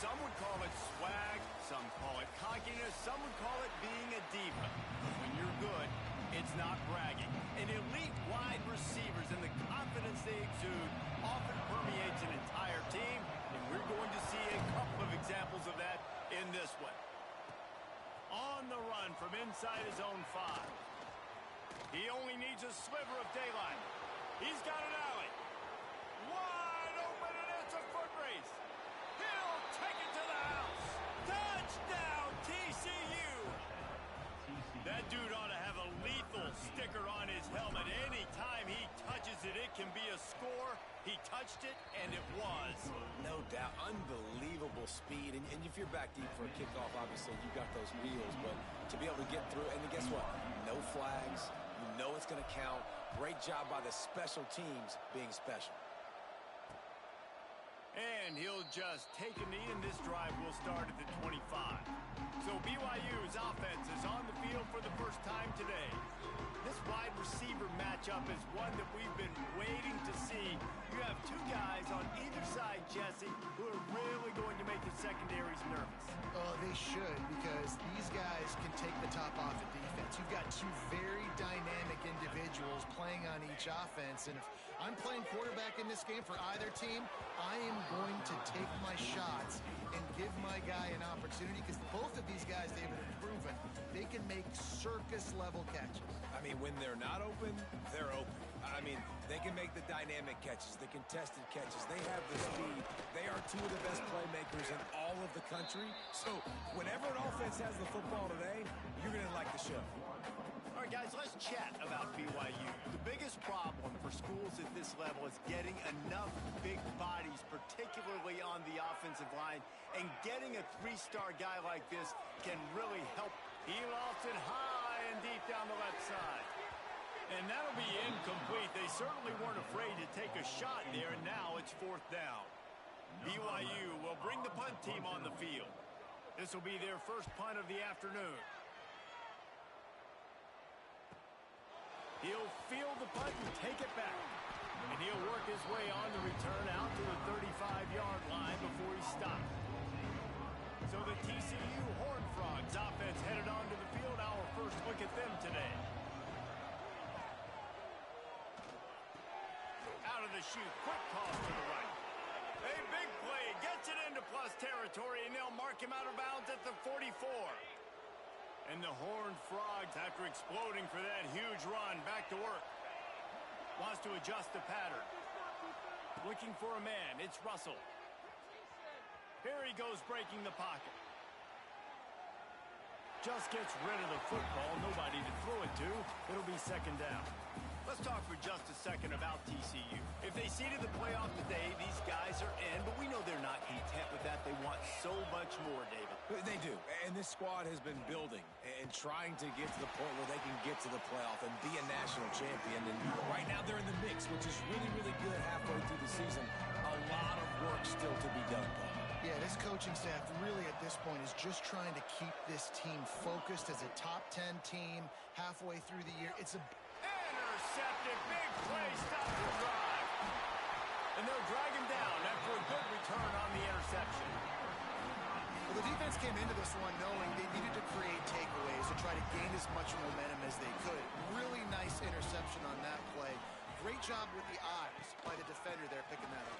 Some would call it swag, some call it cockiness, some would call it being a diva. When you're good, it's not bragging. And elite wide receivers and the confidence they exude often permeates an entire team, and we're going to see a couple of examples of that in this one. On the run from inside his own 5. He only needs a sliver of daylight. He's got an alley. Wide open, and it's a foot race. He'll take it to the house. Touchdown, TCU. That dude ought to have a lethal sticker on his helmet. Anytime he touches it, it can be a score. He touched it, and it was. No doubt. Unbelievable speed. And if you're back deep for a kickoff, obviously, you've got those wheels. But to be able to get through, and guess what? No flags. You know it's going to count. Great job by the special teams being special. And he'll just take a knee, and this drive will start at the 25. So BYU's offense is on the field for the first time today. This wide receiver matchup is one that we've been waiting to see. You have two guys on either side, Jesse, who are really going to make the secondaries nervous. Oh, they should, because these guys can take the top off the defense. You've got two very dynamic individuals playing on each offense, and if I'm playing quarterback in this game for either team, I am going to take my shots and give my guy an opportunity, because both of these guys, David, have proven they can make circus-level catches. I mean, when they're not open, they're open. I mean, they can make the dynamic catches, the contested catches. They have the speed. They are two of the best playmakers in all of the country. So whenever an offense has the football today, you're going to like the show. All right, guys, let's chat about BYU. The biggest problem for schools at this level is getting enough big bodies, particularly on the offensive line, and getting a three-star guy like this can really help. He lost it high and deep down the left side. And that'll be incomplete. They certainly weren't afraid to take a shot there, and now it's 4th down. BYU will bring the punt team on the field. This will be their first punt of the afternoon. He'll field the punt and take it back. And he'll work his way on the return out to the 35-yard line before he stopped. So the TCU Horned Frogs offense headed onto the field. Our first look at them today. Out of the chute, quick toss to the right. A big play, gets it into plus territory, and they'll mark him out of bounds at the 44. And the Horned Frogs, after exploding for that huge run, back to work. Wants to adjust the pattern. Looking for a man, it's Russell. Here he goes, breaking the pocket. Just gets rid of the football, nobody to throw it to. It'll be 2nd down. Let's talk for just a second about TCU. If they seeded the playoff today, these guys are in, but we know they're not content with that. They want so much more, David. They do, and this squad has been building and trying to get to the point where they can get to the playoff and be a national champion. And right now they're in the mix, which is really, really good halfway through the season. A lot of work still to be done, Paul. Yeah, this coaching staff really at this point is just trying to keep this team focused as a top 10 team halfway through the year. It's a intercepted, big play, stop the drive. And they'll drag him down after a good return on the interception. Well, the defense came into this one knowing they needed to create takeaways to try to gain as much momentum as they could. Really nice interception on that play. Great job with the eyes by the defender there picking that up.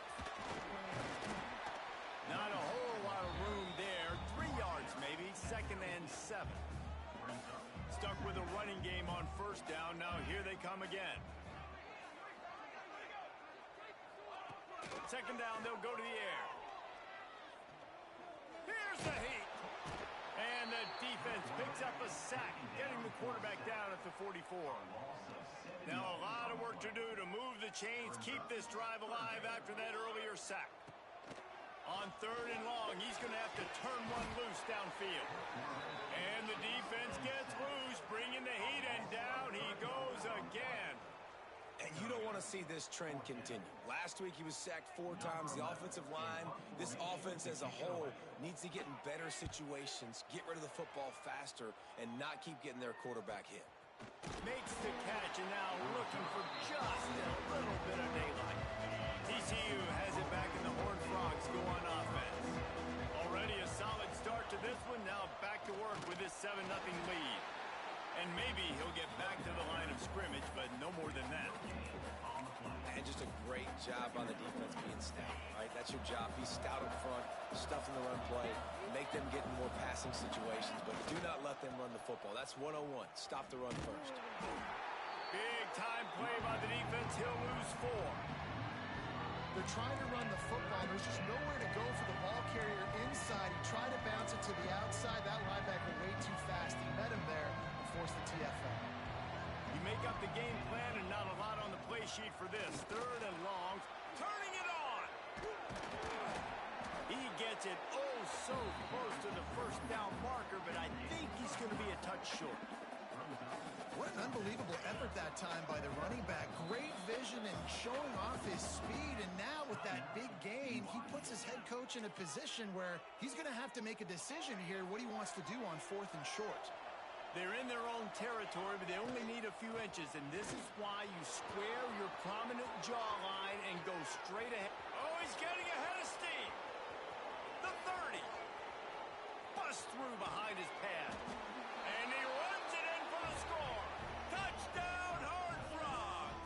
Not a whole lot of room there. 3 yards maybe, 2nd and 7. Stuck with a running game on 1st down. Now here they come again. 2nd down, they'll go to the air. Here's the heat. And the defense picks up a sack, getting the quarterback down at the 44. Now a lot of work to do to move the chains, keep this drive alive after that earlier sack. On 3rd and long, he's going to have to turn one loose downfield. And the defense gets loose, bringing the heat, and down he goes again. And you don't want to see this trend continue. Last week he was sacked 4 times. The offensive line, this offense as a whole, needs to get in better situations, get rid of the football faster, and not keep getting their quarterback hit. Makes the catch, and now looking for just a little bit of daylight. TCU has it back, and the Horned Frogs go on offense. Already 7-0 lead. And maybe he'll get back to the line of scrimmage, but no more than that. And just a great job on the defense being stout, right? That's your job. Be stout up front, stuff in the run play, make them get in more passing situations, but do not let them run the football. That's 101. Stop the run first. Big time play by the defense. He'll lose 4. They're trying to run the football. There's just nowhere to go for the ball carrier inside. He tried to bounce it to the outside. That linebacker way too fast. He met him there and forced the TFL. You make up the game plan and not a lot on the play sheet for this. 3rd and long. Turning it on. He gets it oh so close to the first down marker, but I think he's going to be a touch short. What an unbelievable effort that time by the running back. Great vision and showing off his speed. And now with that big gain, he puts his head coach in a position where he's going to have to make a decision here what he wants to do on 4th and short. They're in their own territory, but they only need a few inches, and this is why you square your prominent jawline and go straight ahead. Oh, he's getting ahead of steam. The 30. Bust through behind his pad. And he runs it in for the score. Touchdown, Horned Frogs.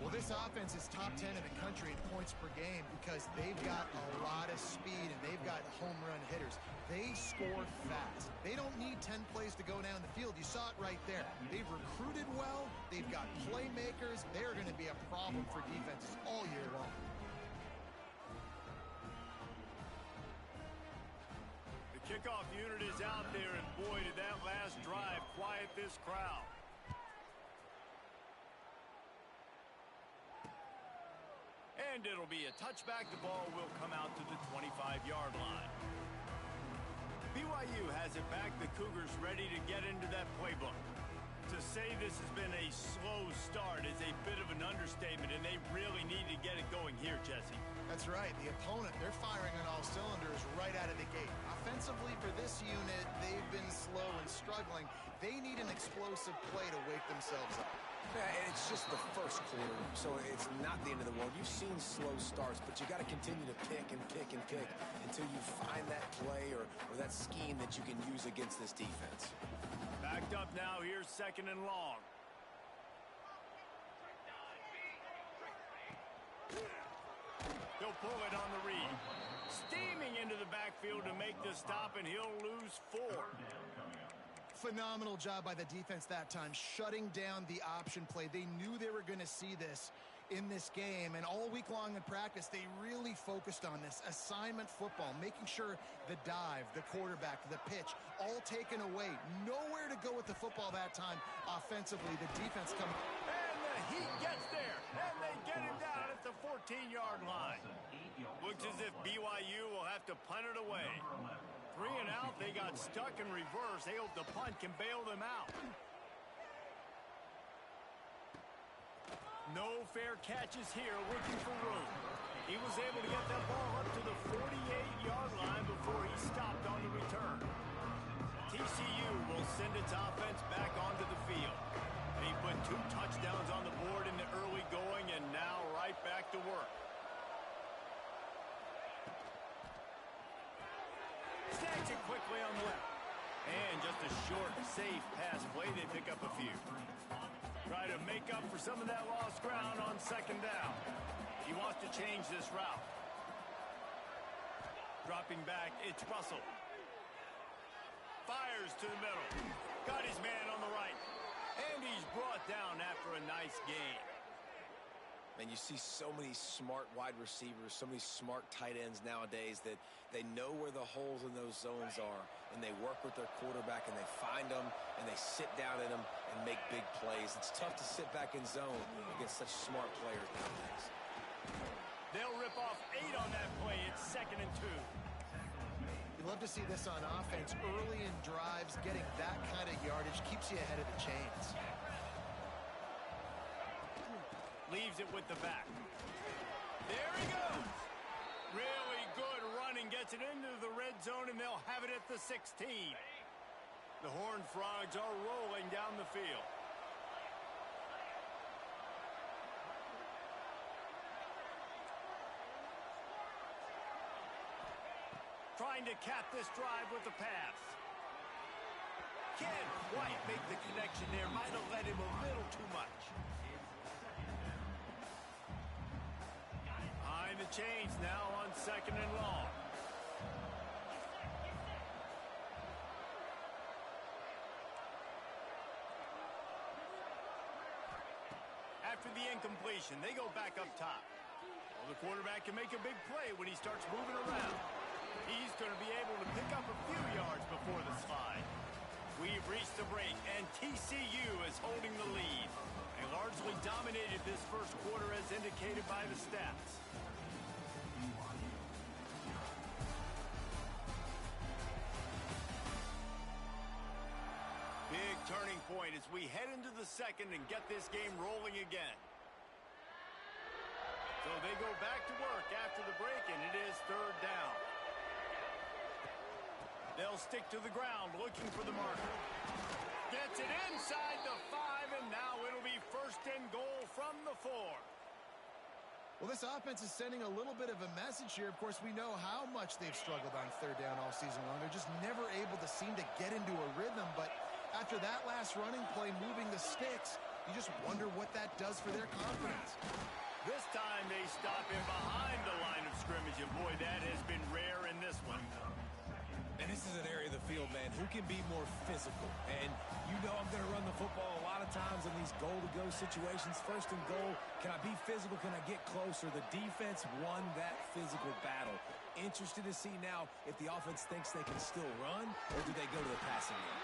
Well, this offense is top 10 in the country in points per game because they've got a lot of speed and they've got home run hitters. They score fast. They don't need 10 plays to go down the field. You saw it right there. They've recruited well. They've got playmakers. They're going to be a problem for defenses all year long. The kickoff unit is out there, and boy, did that last drive quiet this crowd. And it'll be a touchback. The ball will come out to the 25-yard line. BYU has it back. The Cougars ready to get into that playbook. To say this has been a slow start is a bit of an understatement, and they really need to get it going here, Jesse. That's right. The opponent, they're firing on all cylinders right out of the gate. Offensively for this unit, they've been slow and struggling. They need an explosive play to wake themselves up. Yeah, and it's just the first quarter, so it's not the end of the world. You've seen slow starts, but you got to continue to pick and pick and pick until you find that play or that scheme that you can use against this defense. Backed up now. Here's 2nd and long. He'll pull it on the read. Steaming into the backfield to make the stop, and he'll lose 4. Phenomenal job by the defense that time, shutting down the option play. They knew they were going to see this in this game, and all week long in practice, they really focused on this assignment football, making sure the dive, the quarterback, the pitch, all taken away. Nowhere to go with the football that time offensively. The defense coming. And the Heat gets there, and they get him down at the 14-yard line. Looks as if BYU will have to punt it away. 3 and out, they got stuck in reverse. They hope the punt can bail them out. No fair catches here, looking for room. He was able to get that ball up to the 48-yard line before he stopped on the return. TCU will send its offense back onto the field. He put 2 touchdowns on the board in the early going, and now right back to work. Snags it quickly on the left. And just a short, safe pass play. They pick up a few. Try to make up for some of that lost ground on 2nd down. He wants to change this route. Dropping back, it's Russell. Fires to the middle. Got his man on the right. And he's brought down after a nice gain. And you see so many smart wide receivers, so many smart tight ends nowadays that they know where the holes in those zones are, and they work with their quarterback, and they find them, and they sit down in them and make big plays. It's tough to sit back in zone against such smart players nowadays. They'll rip off 8 on that play. It's 2nd and 2. You love to see this on offense. Early in drives, getting that kind of yardage keeps you ahead of the chains. Leaves it with the back. There he goes. Really good running. Gets it into the red zone, and they'll have it at the 16. The Horned Frogs are rolling down the field. Trying to cap this drive with the pass. Can't quite make the connection there. Might have led him a little too much. Behind the chains now on 2nd and long. After the incompletion, they go back up top. Well, the quarterback can make a big play when he starts moving around. He's going to be able to pick up a few yards before the slide. We've reached the break, and TCU is holding the lead. They largely dominated this first quarter as indicated by the stats. Big turning point as we head into the second and get this game rolling again. So they go back to work after the break, and it is 3rd down. They'll stick to the ground looking for the marker. Gets it inside the 5, and now it'll be 1st and goal from the 4. Well, this offense is sending a little bit of a message here. Of course, we know how much they've struggled on 3rd down all season long. They're just never able to seem to get into a rhythm, but after that last running play moving the sticks, you just wonder what that does for their confidence. This time they stop him behind the line of scrimmage, and boy, that has been rare in this one. And this is an area of the field, man, who can be more physical. And you know I'm going to run the football a lot of times in these goal-to-go situations. 1st and goal, can I be physical? Can I get closer? The defense won that physical battle. Interested to see now if the offense thinks they can still run, or do they go to the passing game?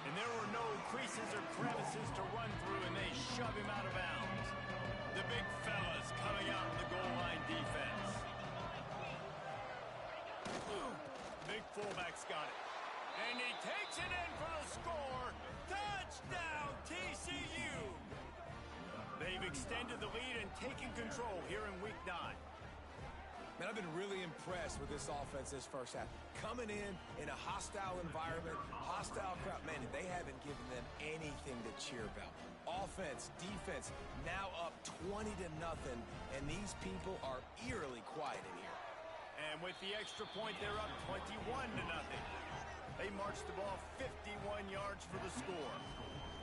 And there were no creases or crevices to run through, and they shove him out of bounds. The big fellas coming out in the goal line defense. Big fullback's got it. And he takes it in for the score. Touchdown, TCU! They've extended the lead and taken control here in Week 9. Man, I've been really impressed with this offense this first half. Coming in a hostile environment, hostile crowd. Man, they haven't given them anything to cheer about. Offense, defense, now up 20-0, and these people are eerily quiet in here. And with the extra point, they're up 21-0. They march the ball 51 yards for the score.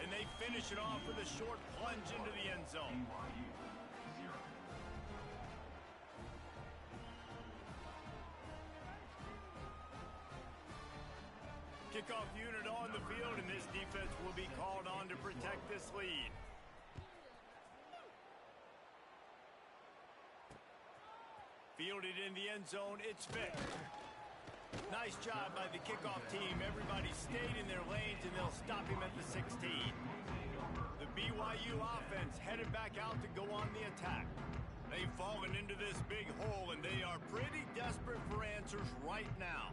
And they finish it off with a short plunge into the end zone. Kickoff unit on the field, and this defense will be called on to protect this lead. Fielded in the end zone, it's Vick. Nice job by the kickoff team. Everybody stayed in their lanes, and they'll stop him at the 16. The BYU offense headed back out to go on the attack. They've fallen into this big hole, and they are pretty desperate for answers right now.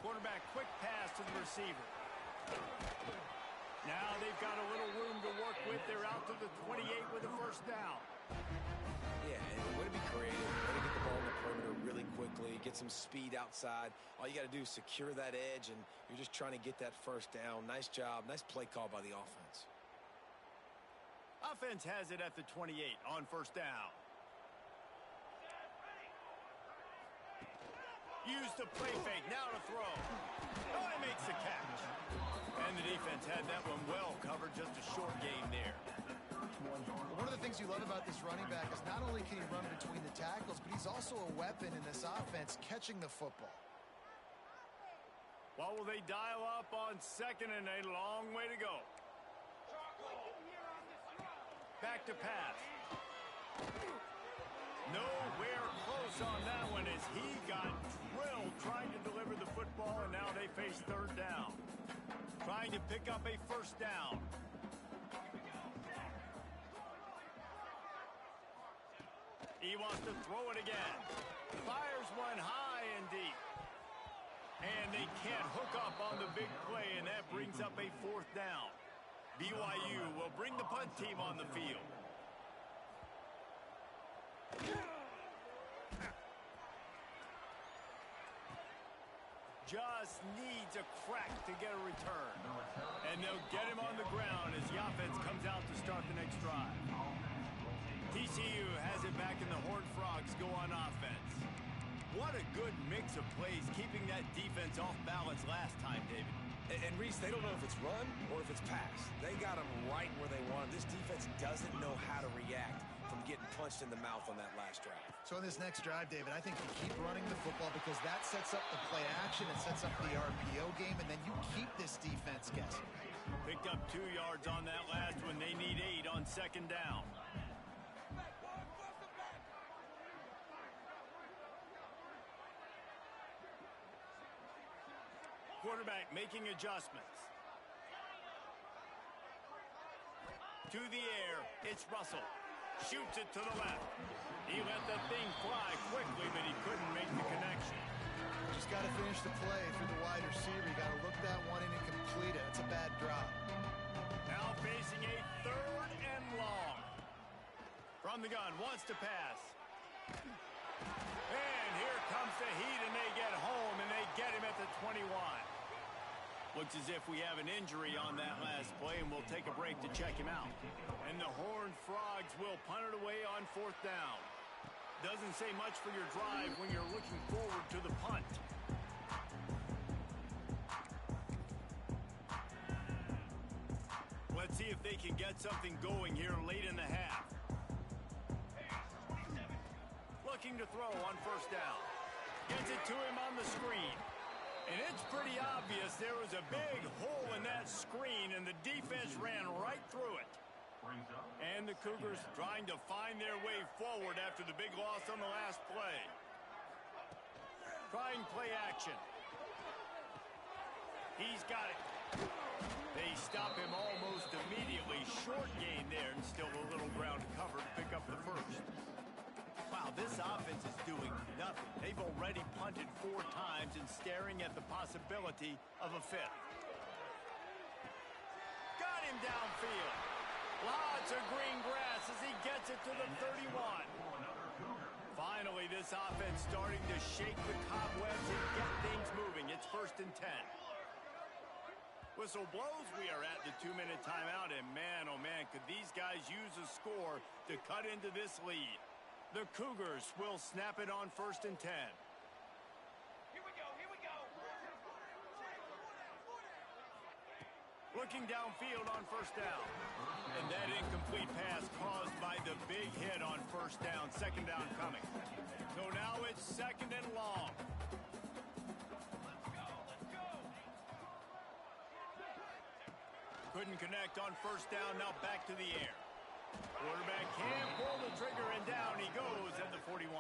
Quarterback, quick pass to the receiver. Now they've got a little room to work with. They're out to the 28 with a 1st down. Yeah, and way to be creative. Way to get the ball in the perimeter really quickly. Get some speed outside. All you got to do is secure that edge, and you're just trying to get that 1st down. Nice job. Nice play call by the offense. Offense has it at the 28 on 1st down. Use the play fake, now to throw. Oh, he makes the catch. And the defense had that one well covered, just a short game there. One of the things you love about this running back is not only can he run between the tackles, but he's also a weapon in this offense catching the football. Well, will they dial up on 2nd and a long way to go? Back to pass. Nowhere close on that one as he got drilled trying to deliver the football, and now they face 3rd down. Trying to pick up a 1st down. He wants to throw it again. Fires one high and deep. And they can't hook up on the big play, and that brings up a 4th down. BYU will bring the punt team on the field. just needs a crack to get a return. And they'll get him on the ground as the offense comes out to start the next drive. TCU has it back and the Horned Frogs go on offense. What a good mix of plays, keeping that defense off balance last time, David. And Reese, they don't know if it's run or if it's pass. They got them right where they want them. This defense doesn't know how to react from getting punched in the mouth on that last drive. So in this next drive, David, I think you keep running the football because that sets up the play action, it sets up the RPO game, and then you keep this defense guessing. Picked up 2 yards on that last one. They need 8 on second down. Quarterback making adjustments. To the air, it's Russell. Shoots it to the left. He let the thing fly quickly, but he couldn't make the connection. Just got to finish the play through the wide receiver. You got to look that one in and complete it. It's a bad drop. Now facing a 3rd and long. From the gun, wants to pass. And here comes the heat, and they get home, and they get him at the 21. Looks as if we have an injury on that last play, and we'll take a break to check him out. And the Horned Frogs will punt it away on 4th down. Doesn't say much for your drive when you're looking forward to the punt. Let's see if they can get something going here late in the half. Looking to throw on 1st down. Gets it to him on the screen. And it's pretty obvious there was a big hole in that screen, and the defense ran right through it. And the Cougars trying to find their way forward after the big loss on the last play. Trying play action. He's got it. They stop him almost immediately. Short gain there, and still a little ground to cover to pick up the 1st. Wow, this offense is doing nothing. They've already punted 4 times and staring at the possibility of a 5th. Got him downfield. Lots of green grass as he gets it to the 31. Finally, this offense starting to shake the cobwebs and get things moving. It's 1st and 10. Whistle blows. We are at the 2-minute timeout, and man, oh man, could these guys use a score to cut into this lead. The Cougars will snap it on 1st and 10. Here we go. Looking downfield on 1st down. And that incomplete pass caused by the big hit on 1st down. 2nd down coming. So now it's 2nd and long. Let's go. Couldn't connect on 1st down. Now back to the air. Quarterback can't pull the trigger, and down he goes at the 41.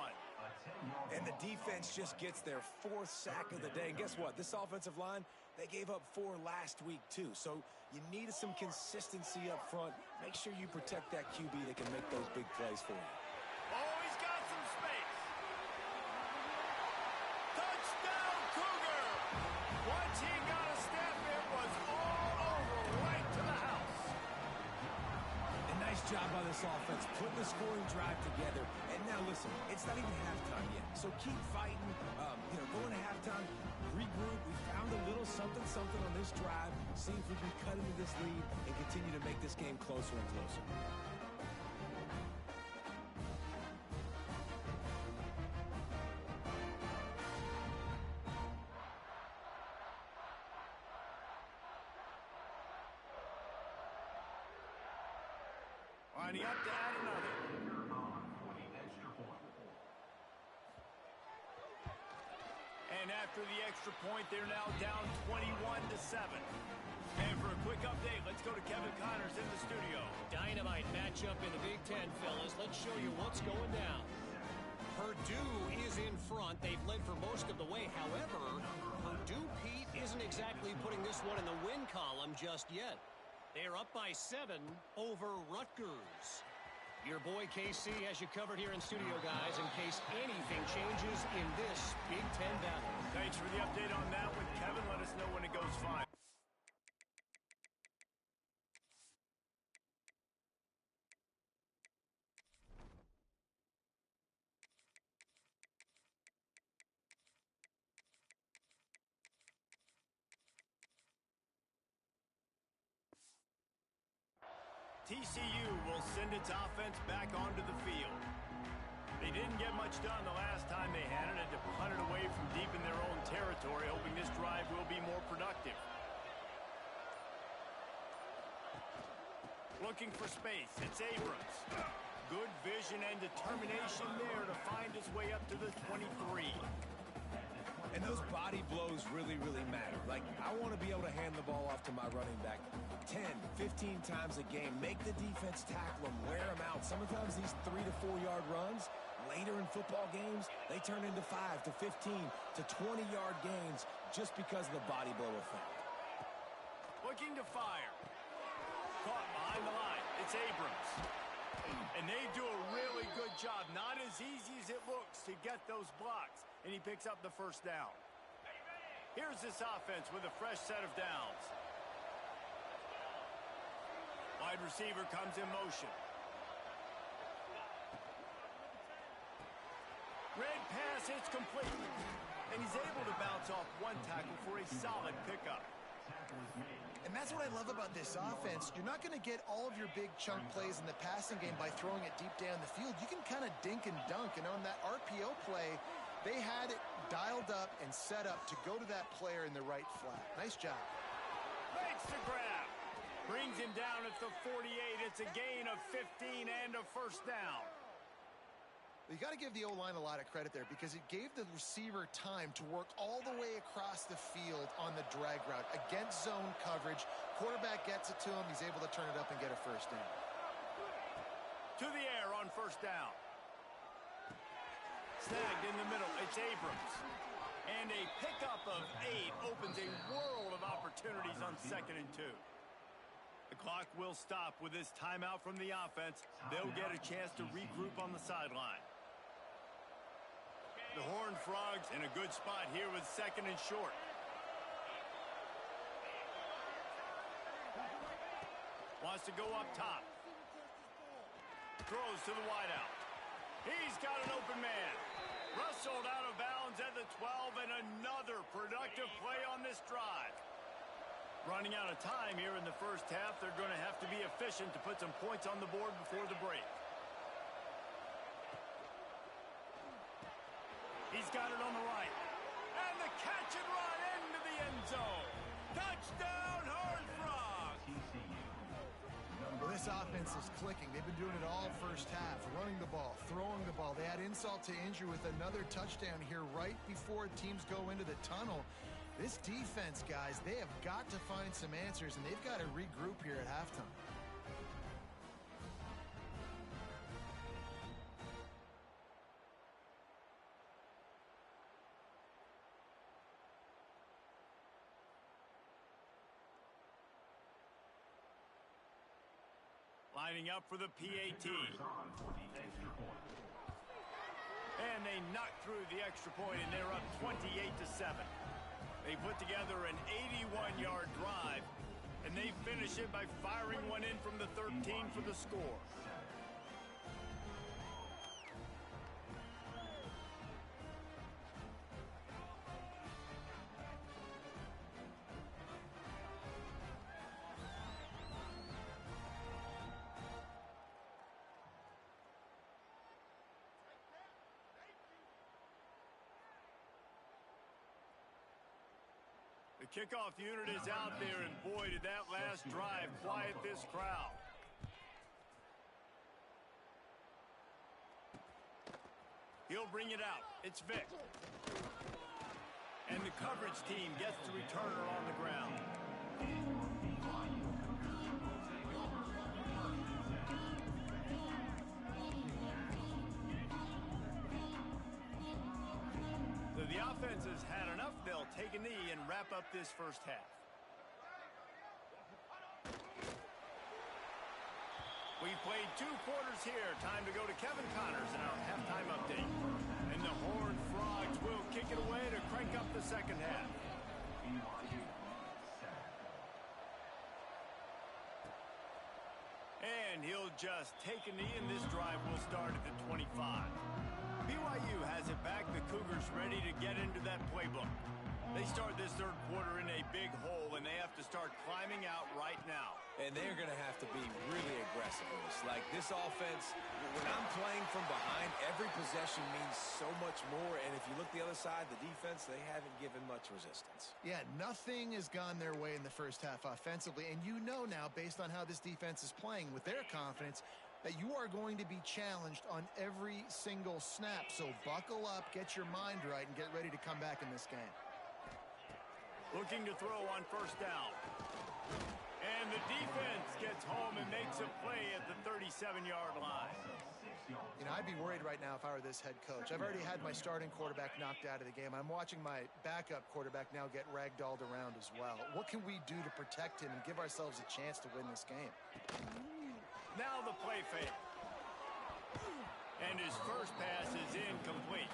And the defense just gets their 4th sack of the day. And guess what? This offensive line, they gave up 4 last week too. So you need some consistency up front. Make sure you protect that QB that can make those big plays for you. Oh, he's got some space. Touchdown, Cougar! Once he got a step, it was all over right to the house. A nice job by this offense, putting the scoring drive together. And now listen, it's not even halftime yet. So keep fighting, going to halftime, regroup. We found a little something on this drive. See if we can cut into this lead and continue to make this game closer and closer. Winding up to add another. And after the extra point, they're now down 21-7. And for a quick update, let's go to Kevin Connors in the studio. Dynamite matchup in the Big Ten, fellas. Let's show you what's going down. Purdue is in front. They've led for most of the way. However, Purdue, Pete, isn't exactly putting this one in the win column just yet. They're up by 7 over Rutgers. Your boy KC has you covered here in studio, guys, in case anything changes in this Big Ten battle. Thanks for the update on that one, Kevin. Let us know when it goes fine. TCU will send its offense back onto the field. They didn't get much done the last time they had it, and to punt it away from deep in their own territory, hoping this drive will be more productive. Looking for space. It's Abrams. Good vision and determination there to find his way up to the 23. And those body blows really, really matter. Like, I want to be able to hand the ball off to my running back 10, 15 times a game. Make the defense tackle him, wear him out. Sometimes these 3 to 4 yard runs, later in football games, they turn into 5 to 15 to 20 yard gains just because of the body blow effect. Looking to fire. Caught behind the line. It's Abrams. And they do a really good job. Not as easy as it looks to get those blocks. And he picks up the first down. Here's this offense with a fresh set of downs. Wide receiver comes in motion. Red pass, it's complete. And he's able to bounce off one tackle for a solid pickup. And that's what I love about this offense. You're not going to get all of your big chunk plays in the passing game by throwing it deep down the field. You can kind of dink and dunk. And on that RPO play, they had it dialed up and set up to go to that player in the right flat. Nice job. Makes the grab. Brings him down at the 48. It's a gain of 15 and a first down. You got to give the O-line a lot of credit there because it gave the receiver time to work all the way across the field on the drag route against zone coverage. Quarterback gets it to him. He's able to turn it up and get a first down. To the air on first down. Snagged in the middle. It's Abrams. And a pickup of 8 opens a world of opportunities on 2nd and 2. The clock will stop with this timeout from the offense. They'll get a chance to regroup on the sideline. The Horned Frogs in a good spot here with 2nd and short. Wants to go up top. Throws to the wideout. He's got an open man. Rustled out of bounds at the 12, and another productive play on this drive. Running out of time here in the first half. They're going to have to be efficient to put some points on the board before the break. He's got it on the right. And the catch and run into the end zone. Touchdown, Horned Frogs! Well, this offense is clicking. They've been doing it all first half. Running the ball, throwing the ball. They had insult to injury with another touchdown here right before teams go into the tunnel. This defense, guys, they have got to find some answers, and they've got to regroup here at halftime. Lining up for the PAT. And they knock through the extra point, and they're up 28-7. They put together an 81-yard drive, and they finish it by firing one in from the 13 for the score. The kickoff unit is out there, and boy, did that last drive quiet this crowd. He'll bring it out. It's Vic. And the coverage team gets the returner on the ground. The offense has had enough. They'll take a knee and wrap up this first half. We've played 2 quarters here. Time to go to Kevin Connors in our halftime update. And the Horned Frogs will kick it away to crank up the second half. And he'll just take a knee, and this drive will start at the 25. BYU has it back. The Cougars ready to get into that playbook. They start this third quarter in a big hole, and they have to start climbing out right now. And they're going to have to be really aggressive with this. Like this offense, when I'm playing from behind, every possession means so much more. And if you look the other side, the defense, they haven't given much resistance. Yeah, nothing has gone their way in the first half offensively. And you know now, based on how this defense is playing with their confidence, that you are going to be challenged on every single snap. So buckle up, get your mind right, and get ready to come back in this game. Looking to throw on first down. And the defense gets home and makes a play at the 37-yard line. You know, I'd be worried right now if I were this head coach. I've already had my starting quarterback knocked out of the game. I'm watching my backup quarterback now get ragdolled around as well. What can we do to protect him and give ourselves a chance to win this game? Now the play fake. And his first pass is incomplete.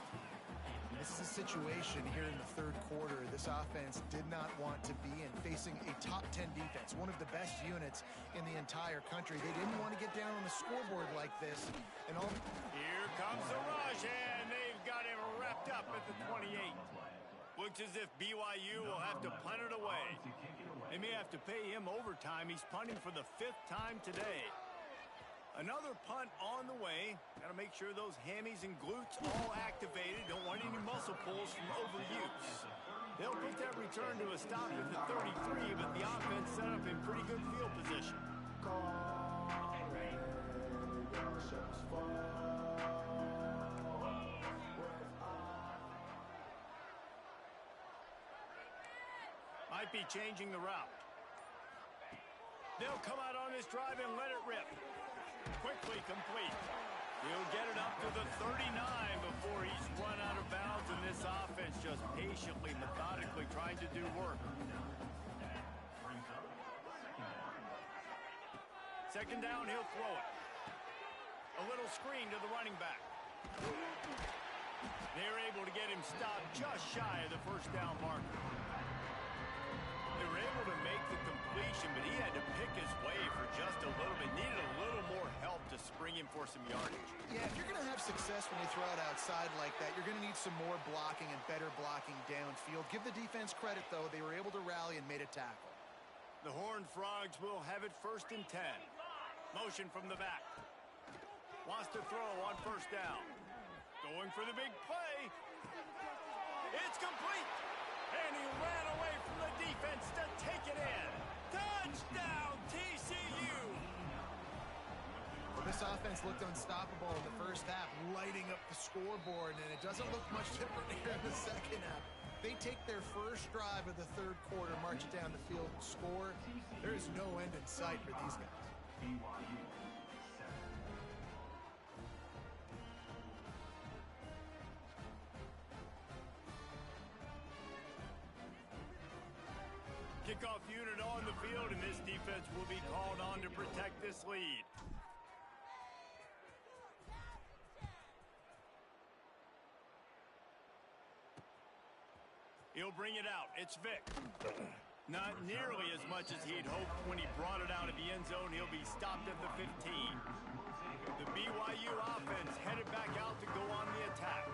This is a situation here in the third quarter this offense did not want to be in, facing a top 10 defense, one of the best units in the entire country. They didn't want to get down on the scoreboard like this. And here comes the rush, and they've got him wrapped up at the 28. Looks as if BYU will have to punt it away. They may have to pay him overtime. He's punting for the 5th time today. Another punt on the way. Got to make sure those hammies and glutes all activated. Don't want any muscle pulls from overuse. They'll put that return to a stop at the 33, but the offense set up in pretty good field position. Might be changing the route. They'll come out on this drive and let it rip. Quickly complete. He'll get it up to the 39 before he's run out of bounds, and this offense just patiently, methodically trying to do work. Second down, he'll throw it. A little screen to the running back. They're able to get him stopped just shy of the first down marker. They were able to make the completion, but he had to pick his way for just a little bit. Needed a little more help to spring him for some yardage. Yeah, if you're going to have success when you throw it outside like that, you're going to need some more blocking and better blocking downfield. Give the defense credit, though. They were able to rally and made a tackle. The Horned Frogs will have it 1st and 10. Motion from the back. Wants to throw on first down. Going for the big play. It's complete. And he ran away from the defense to take it in. Touchdown, TCU! Well, this offense looked unstoppable in the first half, lighting up the scoreboard, and it doesn't look much different here in the second half. They take their first drive of the third quarter, march it down the field, score. There is no end in sight for these guys. Kickoff unit on the field, and this defense will be called on to protect this lead. He'll bring it out. It's Vic. Not nearly as much as he'd hoped when he brought it out of the end zone. He'll be stopped at the 15. The BYU offense headed back out to go on the attack.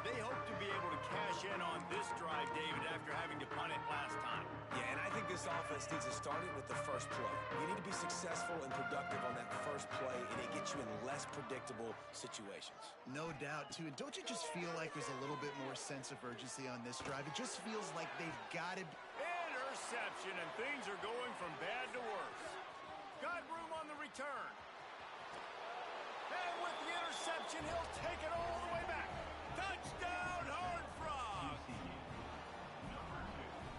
They hope to be able to cash in on this drive, David, after having to punt it last time. Yeah, and I think this offense needs to start it with the first play. You need to be successful and productive on that first play, and it gets you in less predictable situations. No doubt, too. And don't you just feel like there's a little bit more sense of urgency on this drive? It just feels like they've got to... Interception, and things are going from bad to worse. Got room on the return. And with the interception, he'll take it all the way back. Touchdown, Horned Frogs!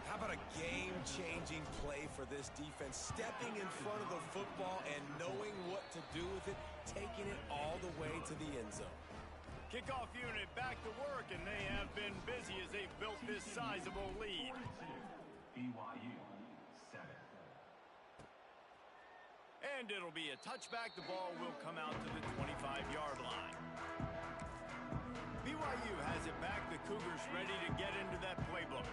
How about a game-changing play for this defense? Stepping in front of the football and knowing what to do with it, taking it all the way to the end zone. Kickoff unit back to work, and they have been busy as they've built this sizable lead. BYU 7. And it'll be a touchback. The ball will come out to the 25-yard line. BYU has it back. The Cougars ready to get into that playbook.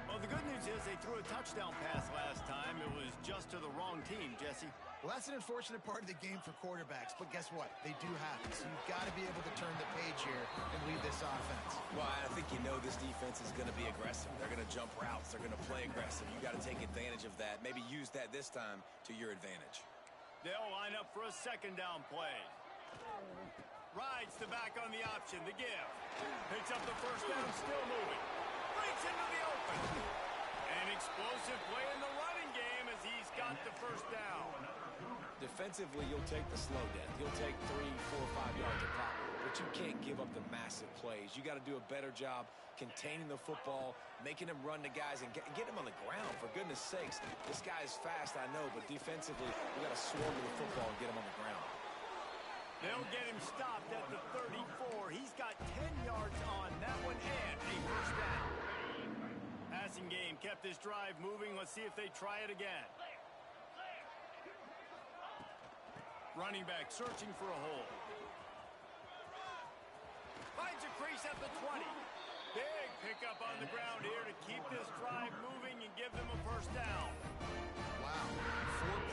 Well, the good news is they threw a touchdown pass last time. It was just to the wrong team, Jesse. Well, that's an unfortunate part of the game for quarterbacks, but guess what? They do happen. So you've got to be able to turn the page here and lead this offense. Well, I think you know this defense is going to be aggressive. They're going to jump routes. They're going to play aggressive. You got to take advantage of that. Maybe use that this time to your advantage. They'll line up for a second down play. Rides the back on the option, the give. Picks up the first down, still moving. Breaks into the open. An explosive play in the running game as he's got the first down. Defensively, you'll take the slow death. You'll take 3, 4, 5 yards a pop, but you can't give up the massive plays. You got to do a better job containing the football, making him run to guys, and get him on the ground. For goodness sakes, this guy is fast, I know, but defensively, you got to swarm to the football and get him on the ground. They'll get him stopped at the 34. He's got 10 yards on that one and a first down. Passing game kept this drive moving. Let's see if they try it again. Running back searching for a hole. Finds a crease at the 20. Big pickup on the ground here to keep this drive moving and give them a first down. Wow.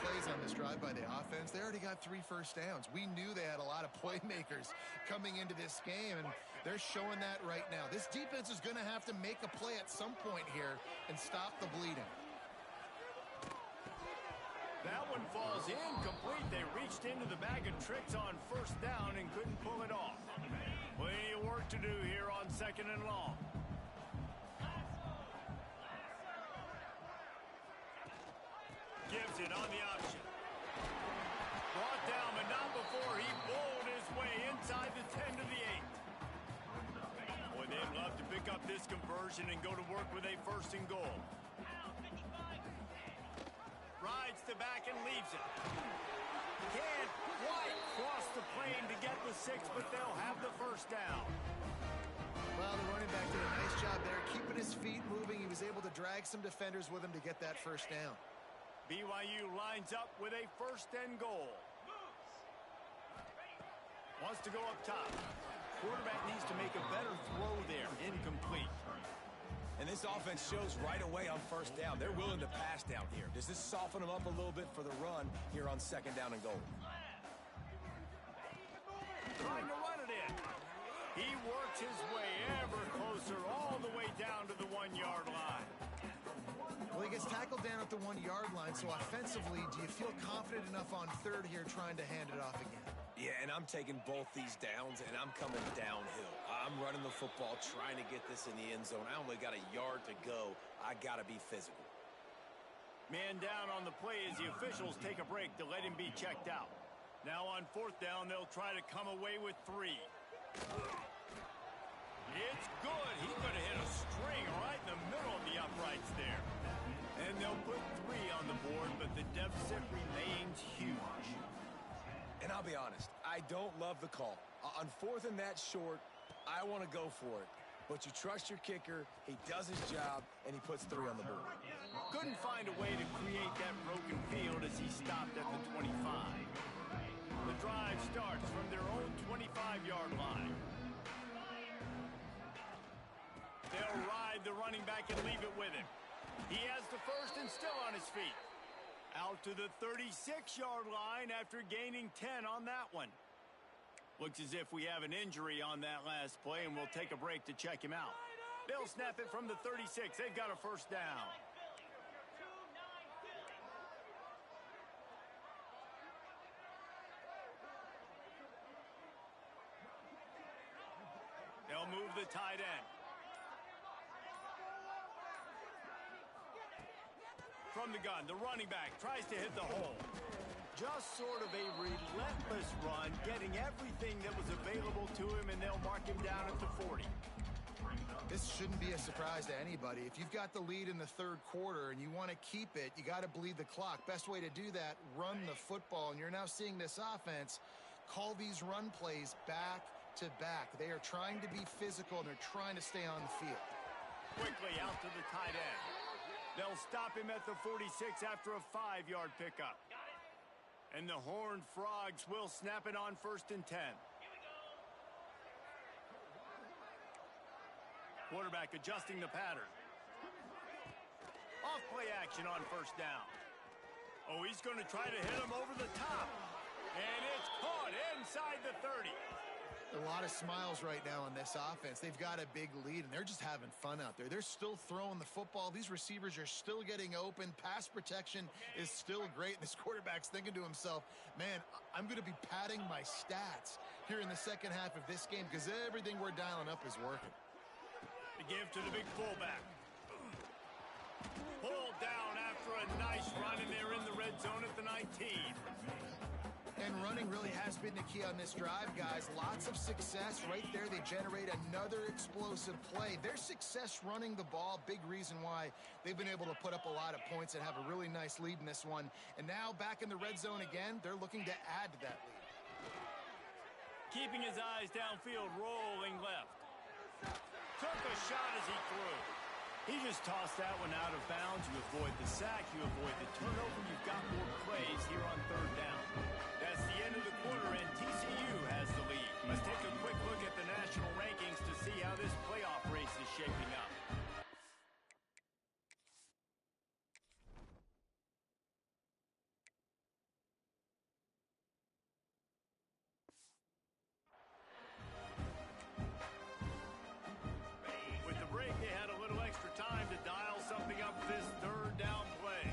4 plays on this drive by the offense. They already got 3 first downs. We knew they had a lot of playmakers coming into this game, and they're showing that right now. This defense is going to have to make a play at some point here and stop the bleeding. That one falls incomplete. They reached into the bag of tricks on first down and couldn't pull it off. Plenty of work to do here on second and long. Gives it on the option. Brought down, but not before he bowled his way inside the 10 to the 8. Boy, they'd love to pick up this conversion and go to work with a first and goal. Rides the back and leaves it. Can't quite cross the plane to get the 6, but they'll have the first down. Well, the running back did a nice job there, keeping his feet moving. He was able to drag some defenders with him to get that first down. BYU lines up with a first and goal. Wants to go up top. Quarterback needs to make a better throw there. Incomplete. And this offense shows right away on first down. They're willing to pass down here. Does this soften them up a little bit for the run here on second down and goal? Trying to run it in. He works his way ever closer all the way down to the 1-yard line. Well, he gets tackled down at the 1-yard line, so offensively, do you feel confident enough on third here trying to hand it off again? Yeah, and I'm taking both these downs, and I'm coming downhill. I'm running the football, trying to get this in the end zone. I only got a yard to go. I got to be physical. Man down on the play as the officials take a break to let him be checked out. Now on fourth down, they'll try to come away with 3. It's good. He could have hit a string right in the middle of the uprights there. And they'll put 3 on the board, but the deficit remains huge. And I'll be honest, I don't love the call. On fourth and that short, I want to go for it. But you trust your kicker, he does his job, and he puts 3 on the board. Couldn't find a way to create that broken field as he stopped at the 25. The drive starts from their own 25-yard line. They'll ride the running back and leave it with him. He has the first and still on his feet. Out to the 36-yard line after gaining 10 on that one. Looks as if we have an injury on that last play, and we'll take a break to check him out. They'll snap it from the 36. They've got a first down. They'll move the tight end. From the gun, the running back tries to hit the hole. Just sort of a relentless run, getting everything that was available to him, and they'll mark him down at the 40. This shouldn't be a surprise to anybody. If you've got the lead in the third quarter and you want to keep it, you got to bleed the clock. Best way to do that, run the football. And you're now seeing this offense call these run plays back to back. They are trying to be physical, and they're trying to stay on the field. Quickly out to the tight end. They'll stop him at the 46 after a 5-yard pickup. And the Horned Frogs will snap it on first and 10. Quarterback adjusting the pattern. Off play action on first down. Oh, he's going to try to hit him over the top. And it's caught inside the 30. A lot of smiles right now on this offense. They've got a big lead, and they're just having fun out there. They're still throwing the football. These receivers are still getting open. Pass protection is still great. This quarterback's thinking to himself, man, I'm going to be padding my stats here in the second half of this game because everything we're dialing up is working. The give to the big fullback. Pulled down after a nice run, and they're in the red zone at the 19. And running really has been the key on this drive, guys. Lots of success right there. They generate another explosive play. Their success running the ball, big reason why they've been able to put up a lot of points and have a really nice lead in this one. And now back in the red zone again, they're looking to add to that lead. Keeping his eyes downfield, rolling left. Took a shot as he threw. He just tossed that one out of bounds. You avoid the sack, you avoid the turnover. You've got more plays here on third down. That's the end of the quarter, and TCU has the lead. Let's take a quick look at the national rankings to see how this playoff race is shaping up. With the break, they had a little extra time to dial something up this third down play.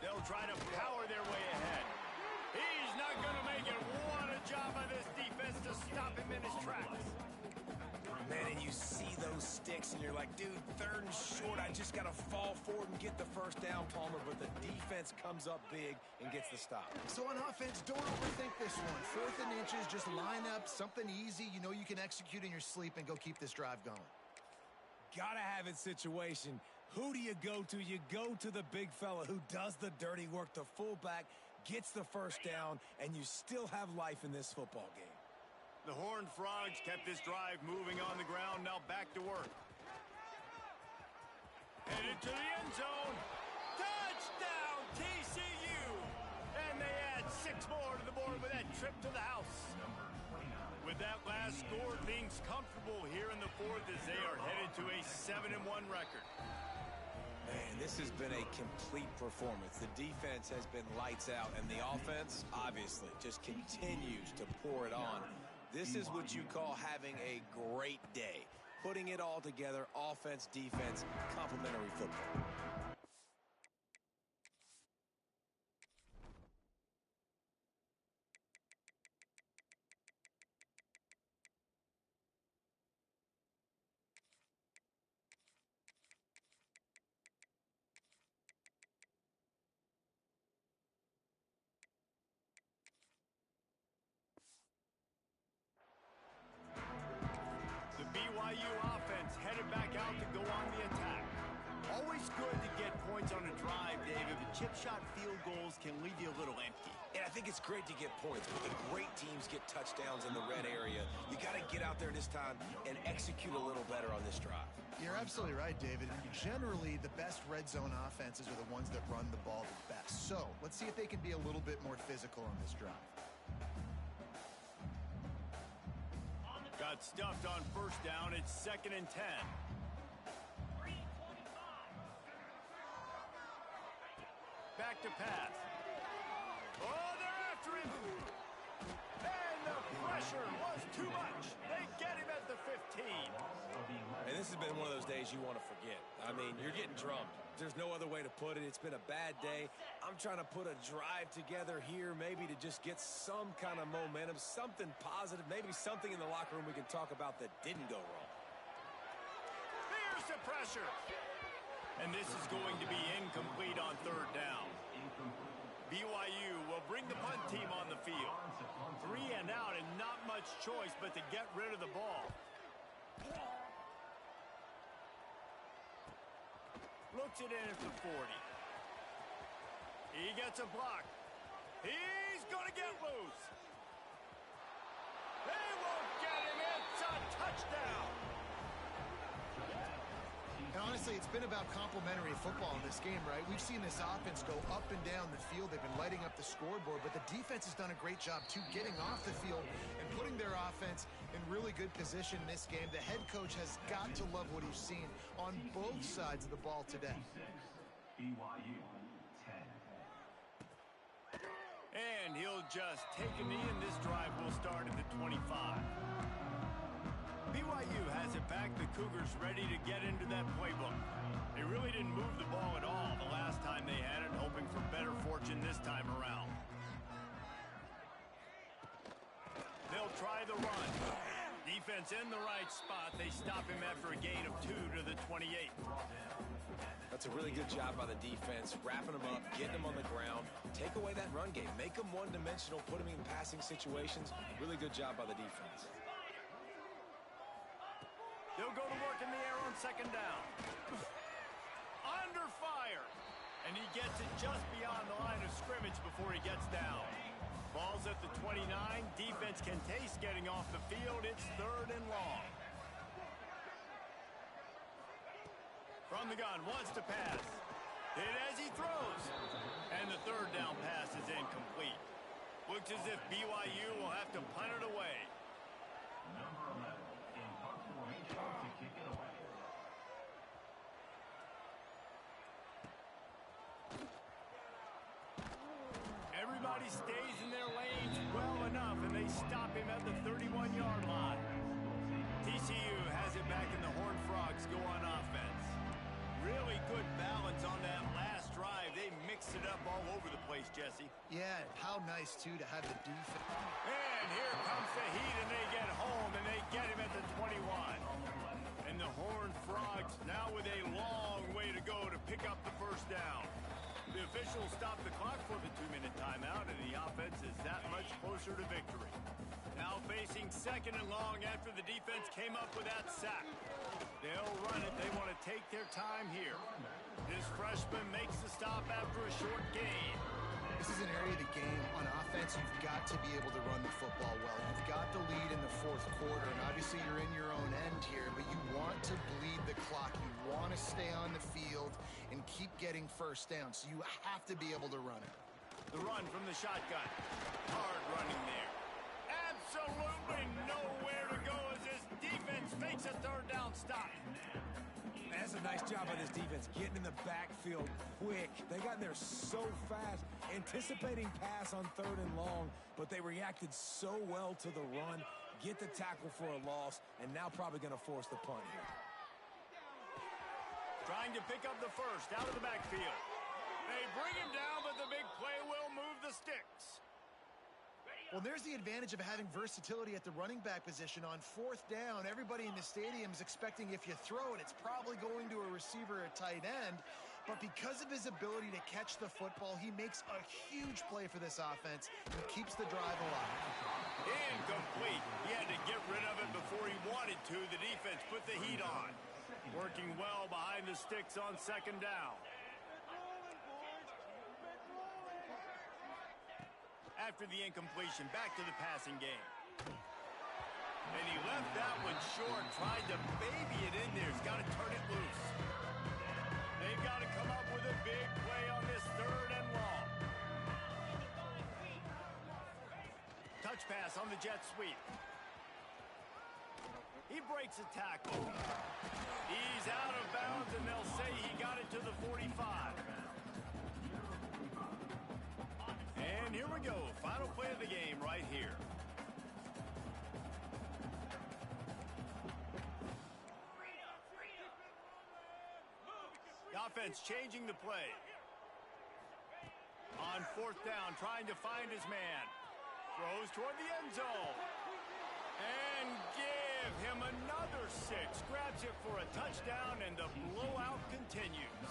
They'll try to power their way ahead. He's not going to make it. What a job by this defense to stop him in his tracks. Man, and you see those sticks, and you're like, dude, third and short. I just got to fall forward and get the first down, Palmer. But the defense comes up big and gets the stop. So on offense, don't overthink this one. 4th and inches, just line up something easy. You know you can execute in your sleep and go keep this drive going. Gotta have it situation. Who do you go to? You go to the big fella who does the dirty work. The fullback gets the first down, and you still have life in this football game. The Horned Frogs kept this drive moving on the ground. Now back to work. Headed to the end zone. Touchdown, TCU! And they add 6 more to the board with that trip to the house. With that last score, things comfortable here in the 4th as they are headed to a 7-1 record. Man, this has been a complete performance. The defense has been lights out, and the offense, obviously, just continues to pour it on. This is what you call having a great day. Putting it all together, offense, defense, complementary football. BYU offense headed back out to go on the attack. Always good to get points on a drive, David, but chip shot field goals can leave you a little empty. And I think it's great to get points, but the great teams get touchdowns in the red area. You got to get out there this time and execute a little better on this drive. You're absolutely right, David. Generally, the best red zone offenses are the ones that run the ball the best. So let's see if they can be a little bit more physical on this drive. Got stuffed on first down. It's 2nd and 10. Back to pass. Oh, they're after him. And the pressure was too much. They get him at the 15. And this has been one of those days you want to forget. I mean, you're getting drummed. There's no other way to put it. It's been a bad day. I'm trying to put a drive together here maybe to just get some kind of momentum, something positive, maybe something in the locker room we can talk about that didn't go wrong. Here's the pressure. And this is going to be incomplete on third down. BYU will bring the punt team on the field. 3 and out and not much choice but to get rid of the ball. Looks it in at the 40. He gets a block. He's going to get loose. They won't get him. It's a touchdown. And honestly, honestly, it's been about complementary football in this game, right? We've seen this offense go up and down the field. They've been lighting up the scoreboard, but the defense has done a great job, too, getting off the field and putting their offense in really good position in this game. The head coach has got to love what he's seen on both sides of the ball today. BYU 10. And he'll just take a knee, and this drive will start at the 25. BYU has it back. The Cougars ready to get into that playbook. They really didn't move the ball at all the last time they had it, hoping for better fortune this time around. They'll try the run. Defense in the right spot. They stop him after a gain of 2 to the 28. That's a really good job by the defense, wrapping them up, getting them on the ground. Take away that run game. Make them one-dimensional, put them in passing situations. Really good job by the defense. They'll go to work in the air on second down. Under fire. And he gets it just beyond the line of scrimmage before he gets down. Ball's at the 29. Defense can taste getting off the field. It's 3rd and long. From the gun, wants to pass. Hit as he throws. And the 3rd down pass is incomplete. Looks as if BYU will have to punt it away. Number 11 in punt formation to kick it away. Everybody stays in their lanes well enough, and they stop him at the 31-yard line. TCU has it back, and the Horned Frogs go on offense. Really good balance on that last drive. They mixed it up all over the place, Jesse. Yeah, how nice, too, to have the defense. And here comes the heat, and they get home, and they get him at the 21. And the Horned Frogs now with a long way to go to pick up the first down. The officials stop the clock for the 2-minute timeout, and the offense is that much closer to victory. Now facing 2nd and long after the defense came up with that sack. They'll run it. They want to take their time here. This freshman makes the stop after a short gain. This is an area of the game on offense you've got to be able to run the football well. You've got the lead in the 4th quarter, and obviously you're in your own end here, but you want to bleed the clock. You want to stay on the field and keep getting first down, so you have to be able to run it. The run from the shotgun. Hard running there. Absolutely nowhere to go as this defense fakes a 3rd down stop. That's a nice job by this defense, getting in the backfield quick. They got in there so fast, anticipating pass on 3rd and long, but they reacted so well to the run, get the tackle for a loss, and now probably going to force the punt here. Trying to pick up the first out of the backfield. They bring him down, but the big play will move the sticks. Well, there's the advantage of having versatility at the running back position. On 4th down, everybody in the stadium is expecting if you throw it, it's probably going to a receiver or tight end. But because of his ability to catch the football, he makes a huge play for this offense and keeps the drive alive. Incomplete. He had to get rid of it before he wanted to. The defense put the heat on. Working well behind the sticks on 2nd down. After the incompletion, back to the passing game. And he left that one short, tried to baby it in there. He's got to turn it loose. They've got to come up with a big play on this 3rd and long. Touch pass on the jet sweep. He breaks a tackle. He's out of bounds, and they'll say he got it to the 45. And here we go. Final play of the game right here. The offense changing the play. On 4th down, trying to find his man. Throws toward the end zone. And give him another 6. Grabs it for a touchdown, and the blowout continues.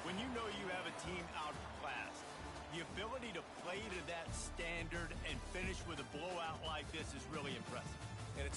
When you know you have a team outclassed, the ability to play to that standard and finish with a blowout like this is really impressive. And it's